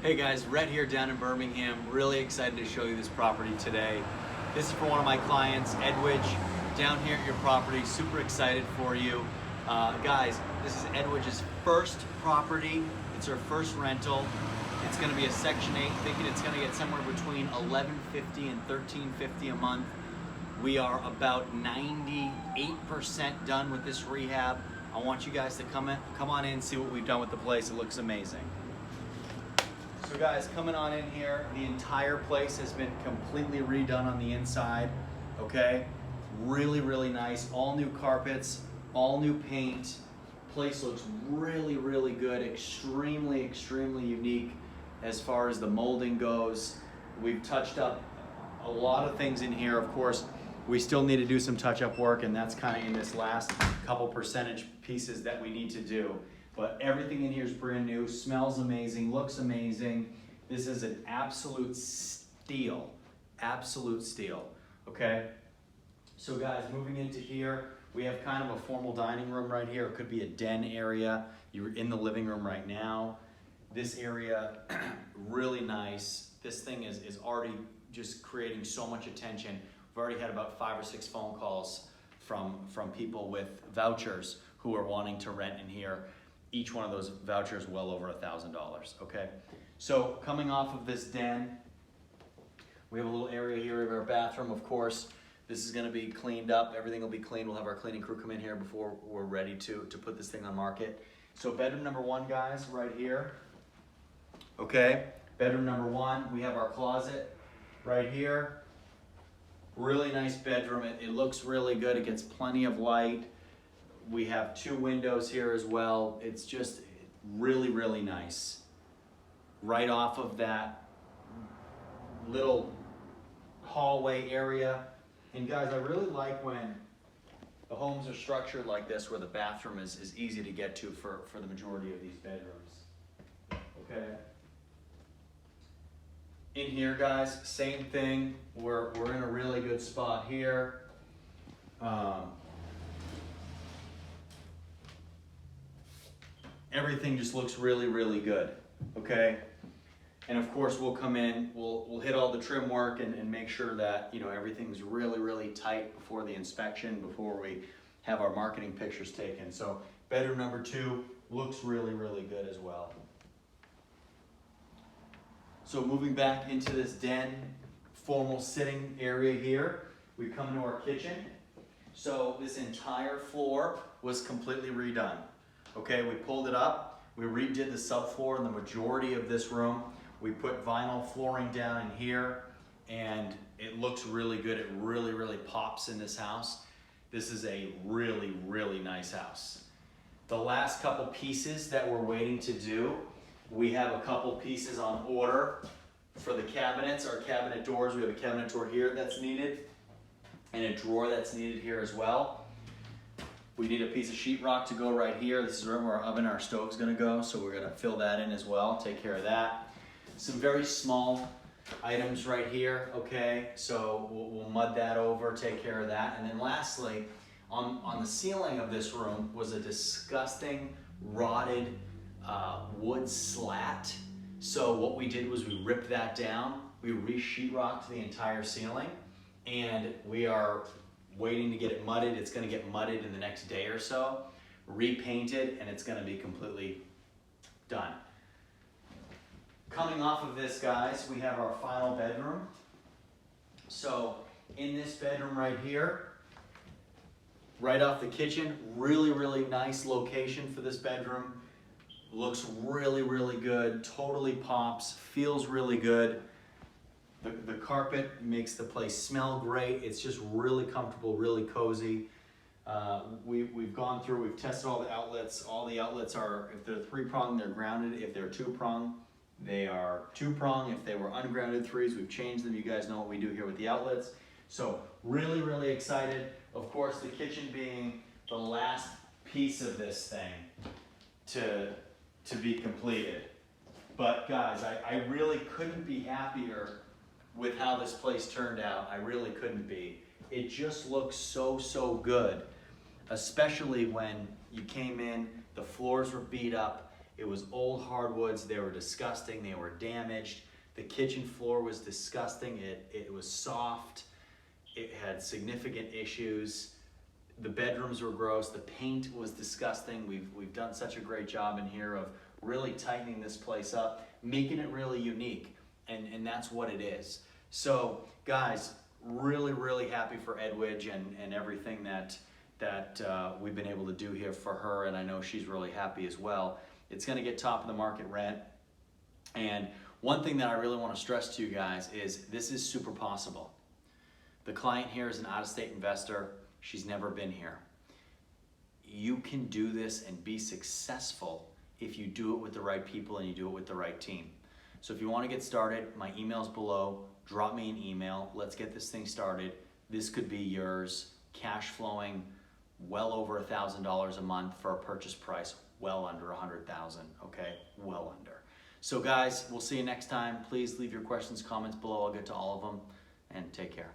Hey guys, Rhett here down in Birmingham. Really excited to show you this property today. This is for one of my clients, Edwidge, down here at your property. Super excited for you. Guys, this is Edwidge's first property. It's her first rental. It's gonna be a Section 8, thinking it's gonna get somewhere between $11.50 and $13.50 a month. We are about 98% done with this rehab. I want you guys to come on in, see what we've done with the place. It looks amazing. So guys, coming on in here, the entire place has been completely redone on the inside, okay? Really, really nice. All new carpets, all new paint. Place looks really, really good. Extremely, extremely unique as far as the molding goes. We've touched up a lot of things in here. Of course, we still need to do some touch-up work, and that's kind of in this last couple percentage pieces that we need to do. But everything in here is brand new, smells amazing, looks amazing. This is an absolute steal, okay? So guys, moving into here, we have kind of a formal dining room right here. It could be a den area. You're in the living room right now. This area, really nice. This thing is already just creating so much attention. We've already had about 5 or 6 phone calls from people with vouchers who are wanting to rent in here. Each one of those vouchers well over $1,000, okay? So coming off of this den, we have a little area here of our bathroom, of course. This is gonna be cleaned up. Everything will be clean. We'll have our cleaning crew come in here before we're ready to put this thing on market. So bedroom number 1, guys, right here. Okay, bedroom number 1, we have our closet right here. Really nice bedroom. It looks really good. It gets plenty of light. We have 2 windows here as well. It's just really, really nice. Right off of that little hallway area. And guys, I really like when the homes are structured like this, where the bathroom is easy to get to for the majority of these bedrooms. Okay. In here, guys, same thing. We're in a really good spot here. Everything just looks really, really good, okay? And of course, we'll come in, we'll hit all the trim work and make sure that, you know, everything's really, really tight before the inspection, before we have our marketing pictures taken. So bedroom number 2 looks really, really good as well. So moving back into this den, formal sitting area here, we come into our kitchen. So this entire floor was completely redone. Okay, we pulled it up, we redid the subfloor in the majority of this room. We put vinyl flooring down in here, and it looks really good. It really, really pops in this house. This is a really, really nice house. The last couple pieces that we're waiting to do, we have a couple pieces on order for the cabinets, our cabinet doors. We have a cabinet door here that's needed, and a drawer that's needed here as well. We need a piece of sheetrock to go right here. This is where our oven, our stove's gonna go, so we're gonna fill that in as well, take care of that. Some very small items right here, okay? So we'll mud that over, take care of that. And then lastly, on the ceiling of this room was a disgusting, rotted wood slat. So what we did was we ripped that down, we re-sheetrocked the entire ceiling, and we are waiting to get it mudded. It's gonna get mudded in the next day or so, repainted, and it's gonna be completely done. Coming off of this, guys, we have our final bedroom. So in this bedroom right here, right off the kitchen, really, really nice location for this bedroom. Looks really, really good, totally pops, feels really good. The carpet makes the place smell great. It's just really comfortable, really cozy. We've gone through, we've tested all the outlets. All the outlets are, if they're 3-prong, they're grounded. If they're 2-prong, they are 2-prong. If they were ungrounded 3s, we've changed them. You guys know what we do here with the outlets. So really, really excited. Of course, the kitchen being the last piece of this thing to be completed. But guys, I really couldn't be happier with how this place turned out. I really couldn't be. It just looks so, so good, especially when you came in, the floors were beat up, It was old hardwoods, they were disgusting, they were damaged. The kitchen floor was disgusting, it was soft, it had significant issues. The bedrooms were gross, the paint was disgusting. We've done such a great job in here of really tightening this place up, making it really unique, and that's what it is. So guys, really happy for Edwidge and everything that we've been able to do here for her, and I know she's really happy as well. It's gonna get top of the market rent, and one thing that I really wanna stress to you guys is this is super possible. The client here is an out-of-state investor. She's never been here. You can do this and be successful if you do it with the right people and you do it with the right team. So if you want to get started, my email's below. Drop me an email. Let's get this thing started. This could be yours. Cash flowing well over $1,000 a month for a purchase price well under $100,000. Okay, well under. So guys, we'll see you next time. Please leave your questions, comments below. I'll get to all of them, and take care.